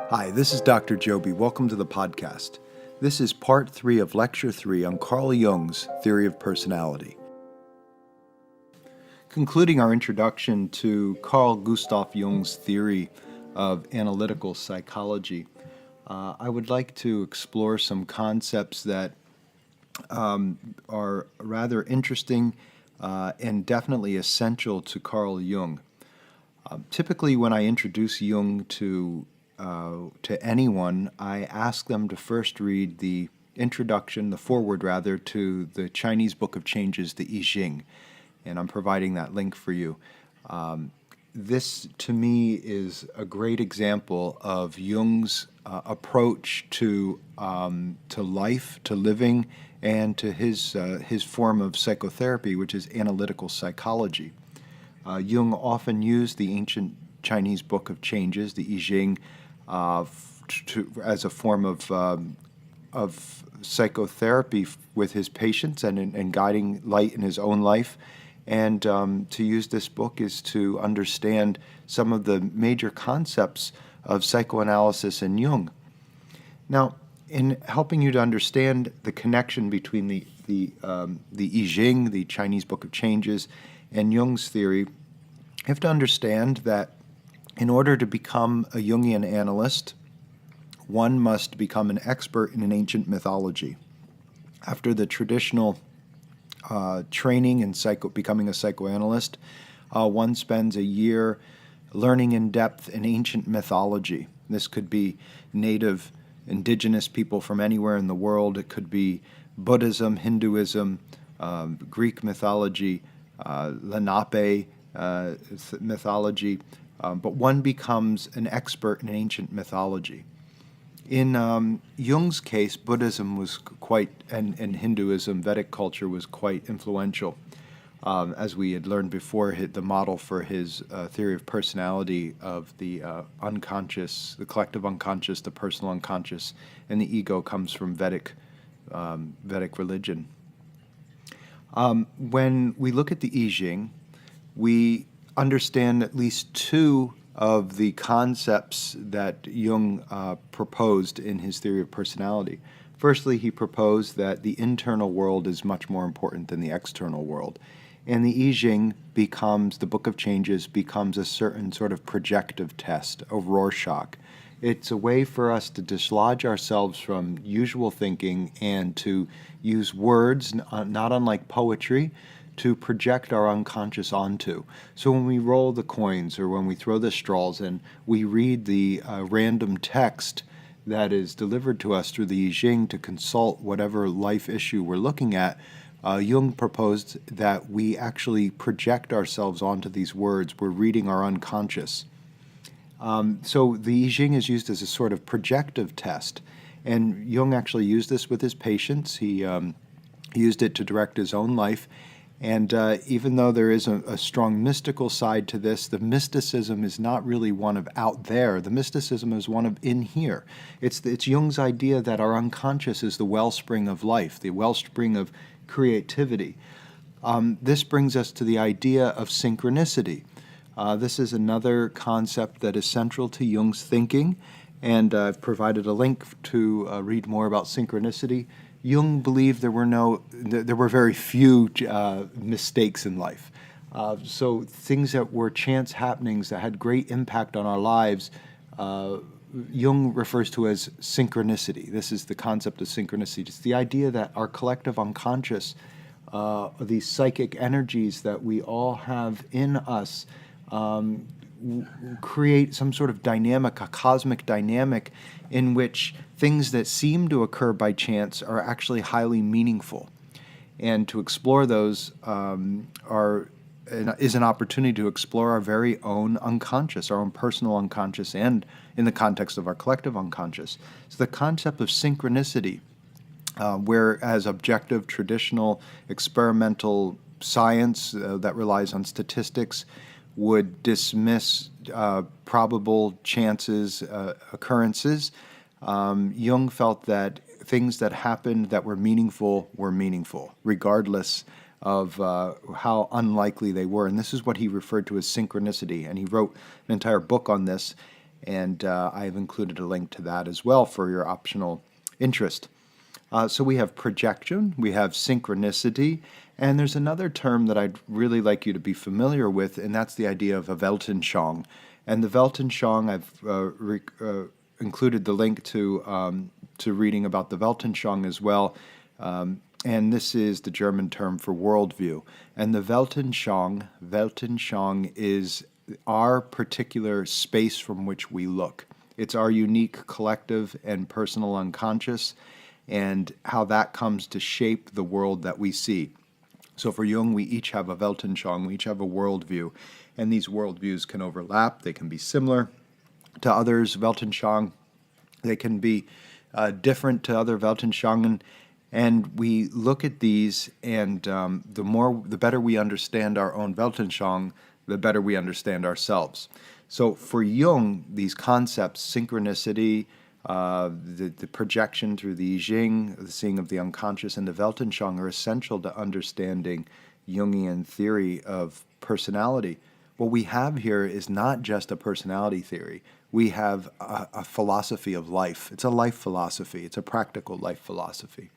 Hi, this is Dr. Giobbi. Welcome to the podcast. This is part 3 of lecture 3 on Carl Jung's theory of personality. Concluding our introduction to Carl Gustav Jung's theory of analytical psychology, I would like to explore some concepts that are rather interesting and definitely essential to Carl Jung. Typically, when I introduce Jung to anyone, I ask them to first read the introduction, the foreword rather, to the Chinese Book of Changes, the I Ching, and I'm providing that link for you. This, to me, is a great example of Jung's approach to life, to living, and to his form of psychotherapy, which is analytical psychology. Jung often used the ancient Chinese Book of Changes, the I Ching, as a form of psychotherapy with his patients and guiding light in his own life. And to use this book is to understand some of the major concepts of psychoanalysis and Jung. Now, in helping you to understand the connection between the I Ching, the Chinese Book of Changes, and Jung's theory, you have to understand that in order to become a Jungian analyst, one must become an expert in an ancient mythology. After the traditional training in becoming a psychoanalyst, one spends a year learning in depth in ancient mythology. This could be native indigenous people from anywhere in the world. It could be Buddhism, Hinduism, Greek mythology, Lenape mythology, but one becomes an expert in ancient mythology. In Jung's case, Buddhism was quite, and Hinduism, Vedic culture was quite influential. As we had learned before, the model for his theory of personality of the unconscious, the collective unconscious, the personal unconscious, and the ego comes from Vedic religion. When we look at the I Ching, we understand at least two of the concepts that Jung proposed in his theory of personality. Firstly, he proposed that the internal world is much more important than the external world. And the I Ching becomes, the Book of Changes becomes a certain sort of projective test, a Rorschach. It's a way for us to dislodge ourselves from usual thinking and to use words, not unlike poetry, to project our unconscious onto. So when we roll the coins or when we throw the straws in, we read the random text that is delivered to us through the I Ching to consult whatever life issue we're looking at. Jung proposed that we actually project ourselves onto these words. We're reading our unconscious. So the I Ching is used as a sort of projective test. And Jung actually used this with his patients. He used it to direct his own life. And even though there is a strong mystical side to this, the mysticism is not really one of out there. The mysticism is one of in here. It's Jung's idea that our unconscious is the wellspring of life, the wellspring of creativity. This brings us to the idea of synchronicity. This is another concept that is central to Jung's thinking, and I've provided a link to read more about synchronicity. Jung believed there were very few mistakes in life. So things that were chance happenings that had great impact on our lives, Jung refers to as synchronicity. This is the concept of synchronicity. It's the idea that our collective unconscious, these psychic energies that we all have in us, create some sort of dynamic, a cosmic dynamic in which things that seem to occur by chance are actually highly meaningful. And to explore those is an opportunity to explore our very own unconscious, our own personal unconscious, and in the context of our collective unconscious. So the concept of synchronicity, whereas objective, traditional, experimental science that relies on statistics would dismiss probable chances, occurrences, Jung felt that things that happened that were meaningful, regardless of how unlikely they were. And this is what he referred to as synchronicity. And he wrote an entire book on this, and I've included a link to that as well for your optional interest. So we have projection, we have synchronicity, and there's another term that I'd really like you to be familiar with, and that's the idea of a Weltanschauung. And the Weltanschauung, I've included the link to reading about the Weltanschauung as well. And this is the German term for worldview. And the Weltanschauung is our particular space from which we look. It's our unique collective and personal unconscious, and how that comes to shape the world that we see. So for Jung, we each have a Weltanschauung, we each have a worldview, and these worldviews can overlap, they can be similar to others' Weltanschauung, they can be different to other Weltanschauungen, and we look at these, and the better we understand our own Weltanschauung, the better we understand ourselves. So for Jung, these concepts, synchronicity, the projection through the I Ching, the seeing of the unconscious, and the Weltanschauung are essential to understanding Jungian theory of personality. What we have here is not just a personality theory. We have a philosophy of life. It's a life philosophy. It's a practical life philosophy.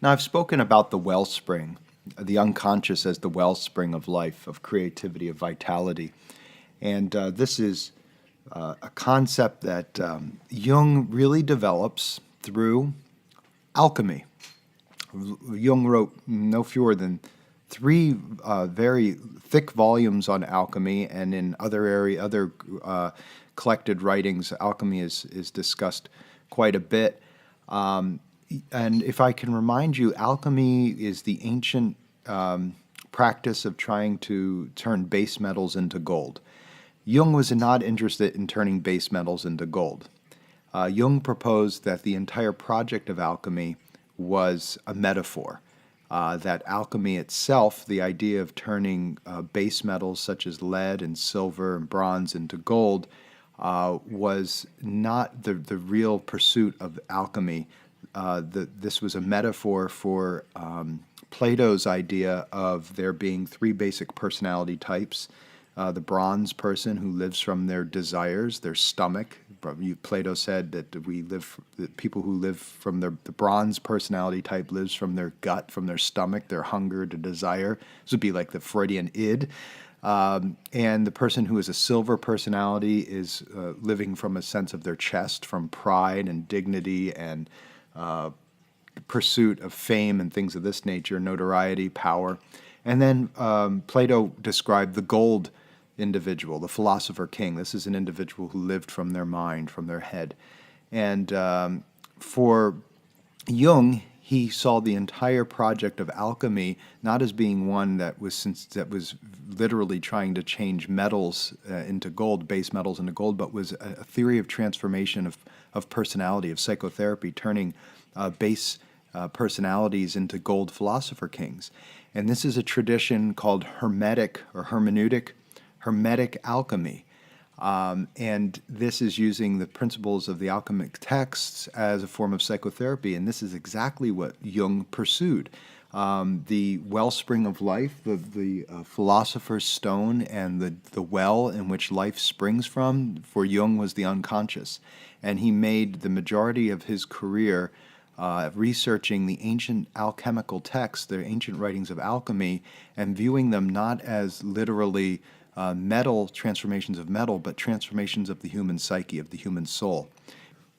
Now, I've spoken about the wellspring, the unconscious as the wellspring of life, of creativity, of vitality. And this is a concept that Jung really develops through alchemy. Jung wrote no fewer than 3 very thick volumes on alchemy, and in other collected writings, alchemy is discussed quite a bit. And if I can remind you, alchemy is the ancient practice of trying to turn base metals into gold. Jung was not interested in turning base metals into gold. Jung proposed that the entire project of alchemy was a metaphor. That alchemy itself, the idea of turning base metals such as lead and silver and bronze into gold, was not the real pursuit of alchemy. This was a metaphor for Plato's idea of there being three basic personality types. The bronze person who lives from their desires, their stomach. Plato said that that people who live from the bronze personality type lives from their gut, from their stomach, their hunger, their desire. This would be like the Freudian id. And the person who is a silver personality is living from a sense of their chest, from pride and dignity and pursuit of fame and things of this nature, notoriety, power. And then Plato described the gold individual, the philosopher king. This is an individual who lived from their mind, from their head. And for Jung, he saw the entire project of alchemy not as being one that was literally trying to change metals into gold, base metals into gold, but was a theory of transformation of personality, of psychotherapy, turning base personalities into gold philosopher kings. And this is a tradition called hermetic alchemy. And this is using the principles of the alchemic texts as a form of psychotherapy, and this is exactly what Jung pursued. The wellspring of life, the philosopher's stone, and the well in which life springs from, for Jung was the unconscious. And he made the majority of his career researching the ancient alchemical texts, the ancient writings of alchemy, and viewing them not as literally metal transformations of metal, but transformations of the human psyche, of the human soul.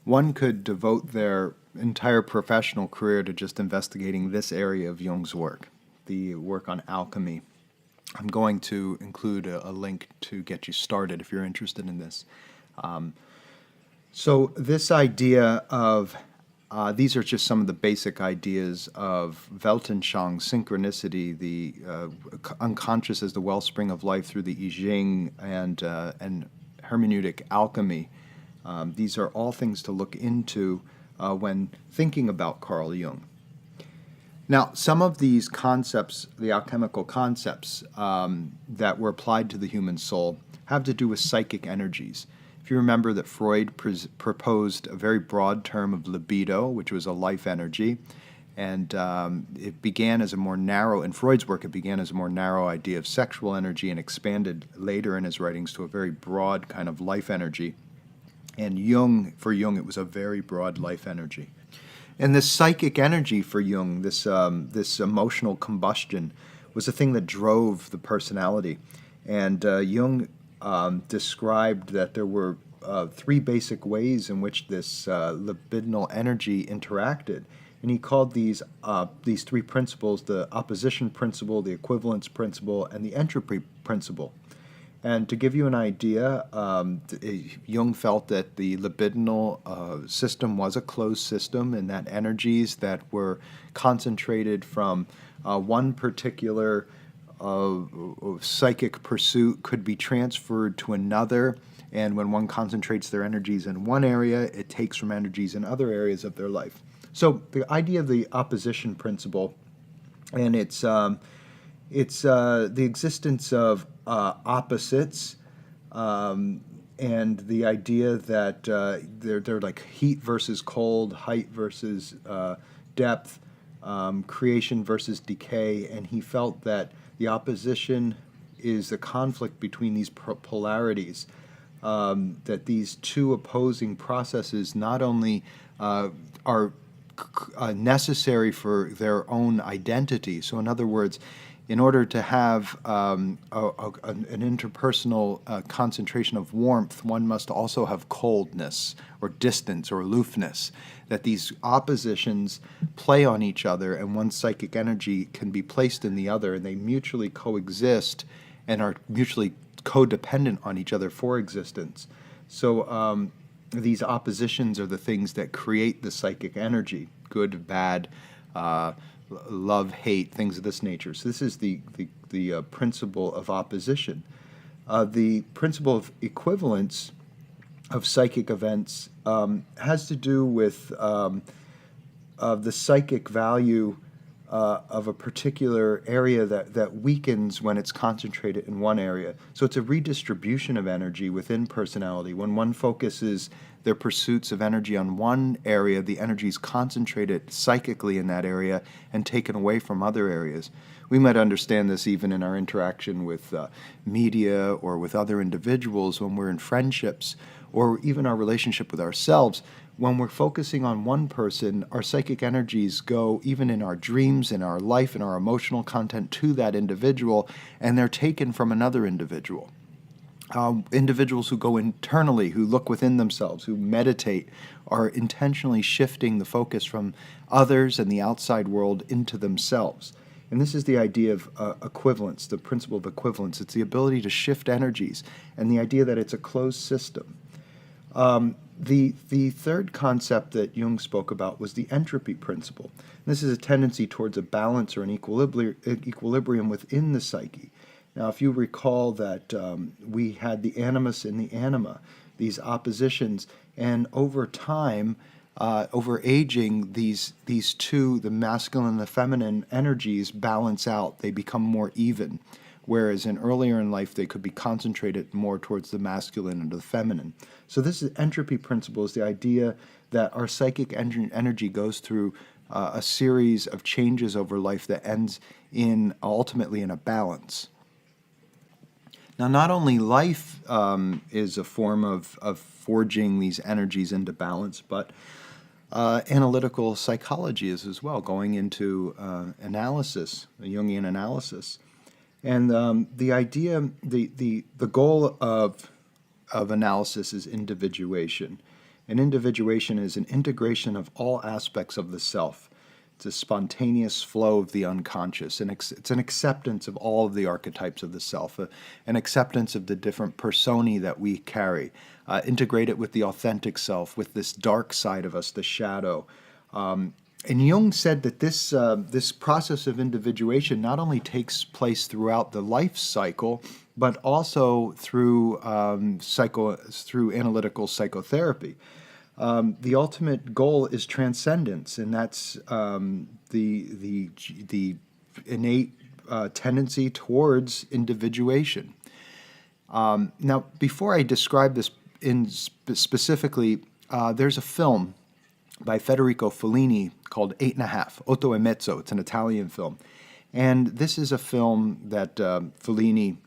One could devote their entire professional career to just investigating this area of Jung's work, the work on alchemy. I'm going to include a link to get you started if you're interested in this. So this idea of these are just some of the basic ideas of Weltanschauung, synchronicity, the unconscious as the wellspring of life through the I Ching, and hermeneutic alchemy. These are all things to look into when thinking about Carl Jung. Now, some of these concepts, the alchemical concepts that were applied to the human soul, have to do with psychic energies. If you remember that Freud proposed a very broad term of libido, which was a life energy, and it began as a more narrow, in Freud's work, it began as a more narrow idea of sexual energy and expanded later in his writings to a very broad kind of life energy. And for Jung, it was a very broad life energy. And this psychic energy for Jung, this emotional combustion, was the thing that drove the personality. And Jung described that there were three basic ways in which this libidinal energy interacted. And he called these three principles the opposition principle, the equivalence principle, and the entropy principle. And to give you an idea, Jung felt that the libidinal system was a closed system, and that energies that were concentrated from one particular psychic pursuit could be transferred to another. And when one concentrates their energies in one area, it takes from energies in other areas of their life. So the idea of the opposition principle, and it's the existence of opposites, and the idea that they're like heat versus cold, height versus depth, creation versus decay, and he felt that the opposition is the conflict between these polarities, that these two opposing processes not only are necessary for their own identity. So in other words, in order to have an interpersonal concentration of warmth, one must also have coldness or distance or aloofness, that these oppositions play on each other and one psychic energy can be placed in the other, and they mutually coexist and are mutually codependent on each other for existence. So these oppositions are the things that create the psychic energy, good, bad, love, hate, things of this nature. So this is the principle of opposition. The principle of equivalence of psychic events has to do with of the psychic value of a particular area that weakens when it's concentrated in one area. So it's a redistribution of energy within personality. When one focuses their pursuits of energy on one area, the energy is concentrated psychically in that area and taken away from other areas. We might understand this even in our interaction with media or with other individuals when we're in friendships, or even our relationship with ourselves. When we're focusing on one person, our psychic energies go, even in our dreams, in our life, in our emotional content, to that individual, and they're taken from another individual. Individuals who go internally, who look within themselves, who meditate, are intentionally shifting the focus from others and the outside world into themselves. And this is the idea of equivalence, the principle of equivalence. It's the ability to shift energies, and the idea that it's a closed system. The third concept that Jung spoke about was the entropy principle. This is a tendency towards a balance or an equilibrium within the psyche. Now, if you recall that we had the animus and the anima, these oppositions, and over time, over aging, these two, the masculine and the feminine energies, balance out. They become more even, whereas earlier in life they could be concentrated more towards the masculine and the feminine. So this is entropy principle, is the idea that our psychic energy goes through a series of changes over life that ends in ultimately in a balance. Now, not only life is a form of forging these energies into balance, but analytical psychology is as well, going into analysis, a Jungian analysis. And the idea, the goal of analysis is individuation. And individuation is an integration of all aspects of the self. It's a spontaneous flow of the unconscious, and it's an acceptance of all of the archetypes of the self, an acceptance of the different personae that we carry, integrate it with the authentic self, with this dark side of us, the shadow. And Jung said that this process of individuation not only takes place throughout the life cycle, but also through through analytical psychotherapy. The ultimate goal is transcendence, and that's the innate tendency towards individuation. Now, before I describe this specifically, there's a film by Federico Fellini called 8.5, Otto e Mezzo. It's an Italian film. And this is a film that Fellini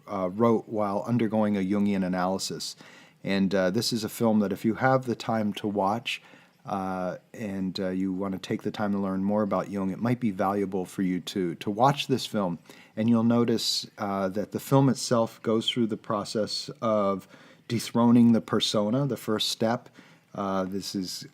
wrote while undergoing a Jungian analysis. And this is a film that if you have the time to watch and you want to take the time to learn more about Jung, it might be valuable for you to watch this film. And you'll notice that the film itself goes through the process of dethroning the persona, the first step. This is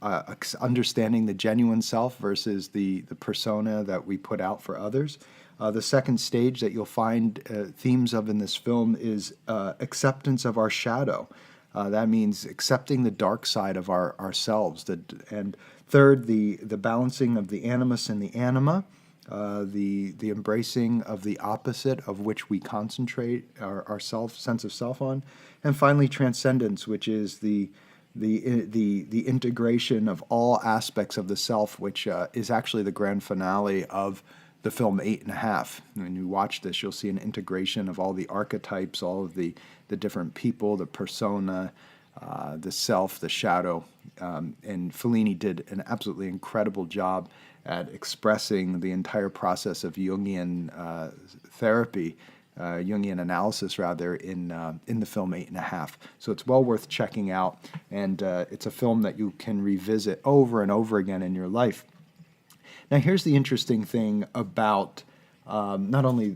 understanding the genuine self versus the persona that we put out for others. The second stage that you'll find themes of in this film is acceptance of our shadow. That means accepting the dark side of ourselves. And third, the balancing of the animus and the anima, the embracing of the opposite of which we concentrate our sense of self on. And finally, transcendence, which is the integration of all aspects of the self, which is actually the grand finale of the film 8.5. When you watch this, you'll see an integration of all the archetypes, all of the different people, the persona, the self, the shadow. And Fellini did an absolutely incredible job at expressing the entire process of Jungian therapy, Jungian analysis rather, in the film 8.5. So it's well worth checking out, and it's a film that you can revisit over and over again in your life. Now, here's the interesting thing about not only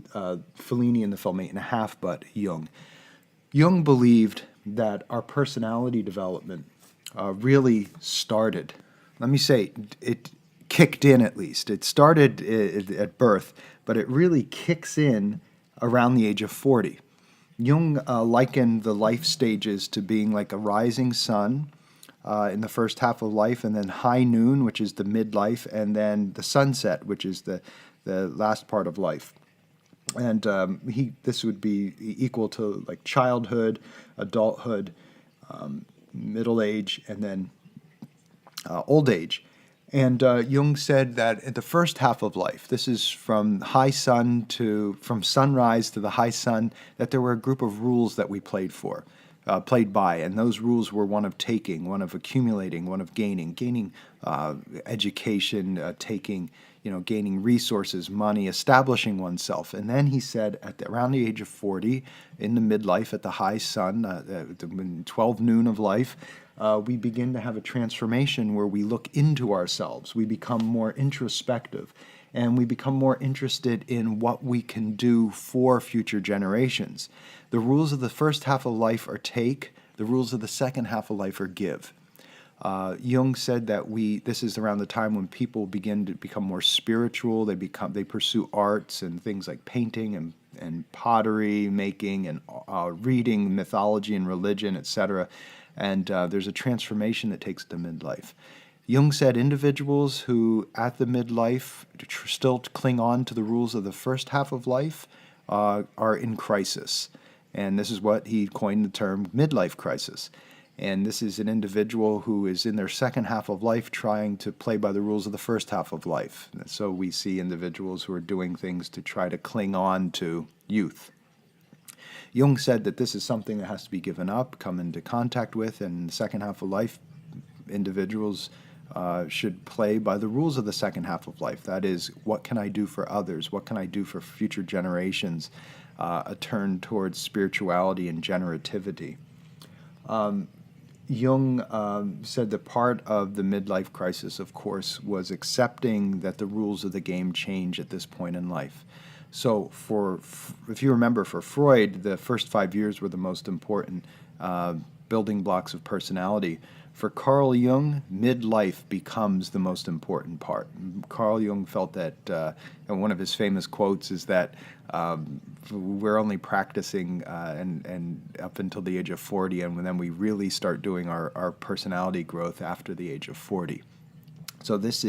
Fellini in the film 8.5, but Jung. Jung believed that our personality development really started, let me say, it kicked in at least. It started at birth, but it really kicks in around the age of 40. Jung likened the life stages to being like a rising sun in the first half of life, and then high noon, which is the midlife, and then the sunset, which is the last part of life. And this would be equal to like childhood, adulthood, middle age, and then old age. And Jung said that in the first half of life, this is from from sunrise to the high sun, that there were a group of rules that we played by, and those rules were one of taking, one of accumulating, one of gaining education, gaining resources, money, establishing oneself. And then he said, around the age of 40, in the midlife, at the high sun, 12 noon of life, we begin to have a transformation where we look into ourselves. We become more introspective, and we become more interested in what we can do for future generations. The rules of the first half of life are take. The rules of the second half of life are give. Jung said that this is around the time when people begin to become more spiritual. They pursue arts and things like painting and pottery making and reading mythology and religion, etc. And there's a transformation that takes to midlife. Jung said individuals who, at the midlife, still cling on to the rules of the first half of life are in crisis. And this is what he coined the term midlife crisis. And this is an individual who is in their second half of life trying to play by the rules of the first half of life. And so we see individuals who are doing things to try to cling on to youth. Jung said that this is something that has to be given up, come into contact with, and in the second half of life, individuals should play by the rules of the second half of life. That is, what can I do for others? What can I do for future generations? A turn towards spirituality and generativity. Jung said that part of the midlife crisis, of course, was accepting that the rules of the game change at this point in life. So if you remember, for Freud, the first 5 years were the most important building blocks of personality. For Carl Jung, midlife becomes the most important part. Carl Jung felt that, and one of his famous quotes is that we're only practicing and up until the age of 40, and then we really start doing our personality growth after the age of 40. So this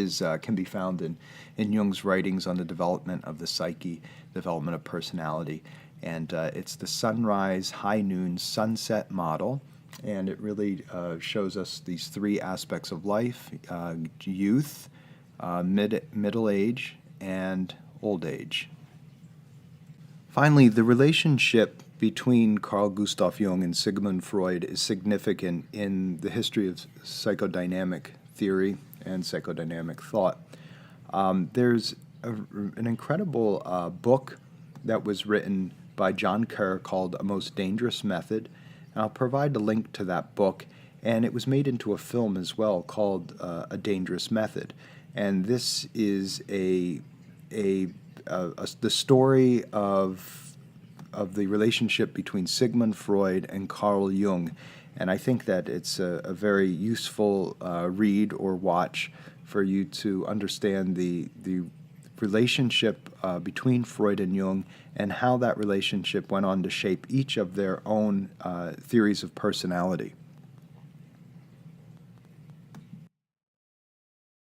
can be found in Jung's writings on the development of the psyche, development of personality, and it's the sunrise, high noon, sunset model. And it really shows us these three aspects of life: youth, middle age, and old age. Finally, the relationship between Carl Gustav Jung and Sigmund Freud is significant in the history of psychodynamic theory and psychodynamic thought. There's an incredible book that was written by John Kerr called A Most Dangerous Method. I'll provide a link to that book, and it was made into a film as well called A Dangerous Method. And this is the story of the relationship between Sigmund Freud and Carl Jung. And I think that it's a very useful read or watch for you to understand the relationship between Freud and Jung, and how that relationship went on to shape each of their own theories of personality.